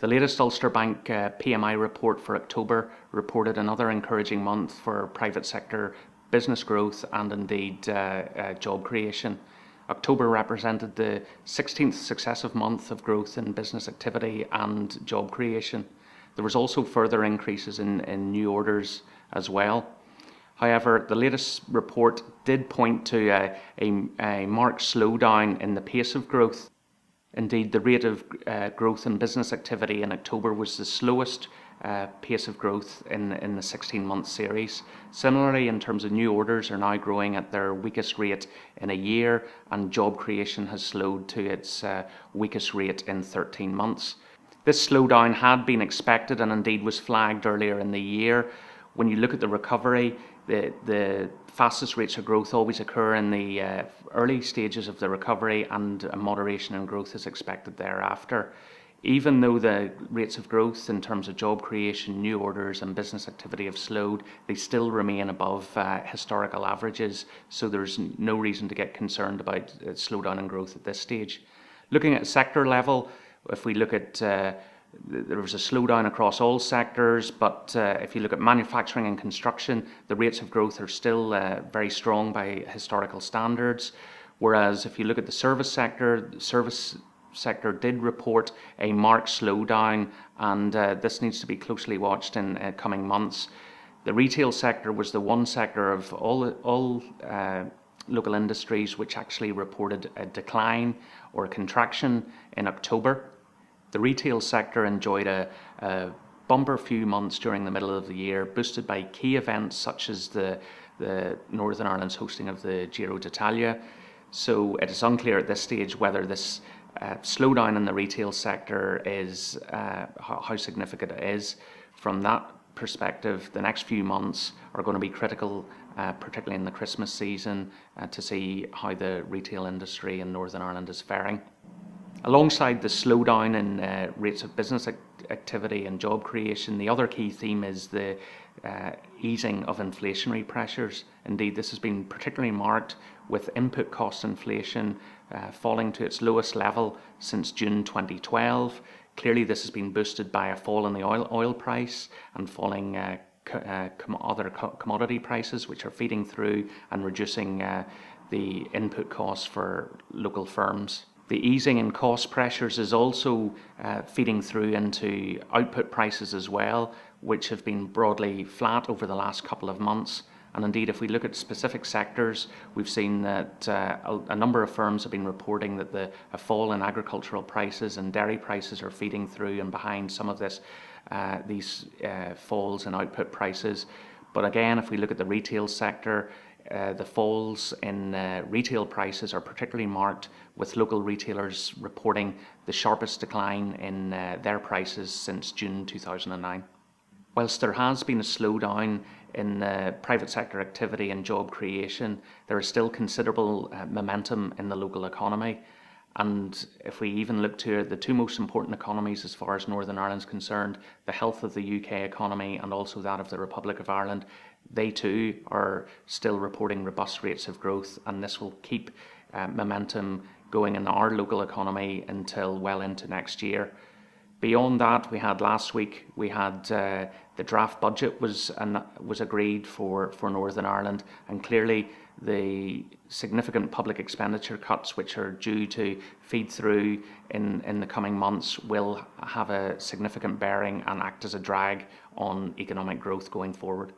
The latest Ulster Bank PMI report for October reported another encouraging month for private sector business growth and indeed job creation. October represented the 16th successive month of growth in business activity and job creation. There was also further increases in new orders as well. However, the latest report did point to a marked slowdown in the pace of growth. Indeed, the rate of growth in business activity in October was the slowest pace of growth in the 16-month series. Similarly, in terms of new orders are now growing at their weakest rate in a year, and job creation has slowed to its weakest rate in 13 months. This slowdown had been expected and indeed was flagged earlier in the year. When you look at the recovery, the fastest rates of growth always occur in the early stages of the recovery, and a moderation in growth is expected thereafter. Even though the rates of growth in terms of job creation, new orders and business activity have slowed, they still remain above historical averages, so there's no reason to get concerned about a slowdown in growth at this stage. Looking at sector level, if we look at there was a slowdown across all sectors, but if you look at manufacturing and construction, the rates of growth are still very strong by historical standards. Whereas if you look at the service sector did report a marked slowdown, and this needs to be closely watched in coming months. The retail sector was the one sector of all local industries which actually reported a decline or a contraction in October. The retail sector enjoyed a bumper few months during the middle of the year, boosted by key events such as the Northern Ireland's hosting of the Giro d'Italia. So it is unclear at this stage whether this slowdown in the retail sector is how significant it is. From that perspective, the next few months are going to be critical, particularly in the Christmas season, to see how the retail industry in Northern Ireland is faring. Alongside the slowdown in rates of business activity and job creation, the other key theme is the easing of inflationary pressures. Indeed, this has been particularly marked with input cost inflation falling to its lowest level since June 2012. Clearly, this has been boosted by a fall in the oil price and falling other commodity prices, which are feeding through and reducing the input costs for local firms. The easing in cost pressures is also feeding through into output prices as well, which have been broadly flat over the last couple of months. And indeed, if we look at specific sectors, we've seen that a number of firms have been reporting that a fall in agricultural prices and dairy prices are feeding through and behind some of these falls in output prices. But again, if we look at the retail sector, the falls in retail prices are particularly marked, with local retailers reporting the sharpest decline in their prices since June 2009. Whilst there has been a slowdown in private sector activity and job creation, there is still considerable momentum in the local economy. And if we even look to the two most important economies as far as Northern Ireland is concerned, the health of the UK economy and also that of the Republic of Ireland, they too are still reporting robust rates of growth, and this will keep momentum going in our local economy until well into next year. Beyond that, we had last week, we had the draft budget was agreed for Northern Ireland, and clearly the significant public expenditure cuts which are due to feed through in the coming months will have a significant bearing and act as a drag on economic growth going forward.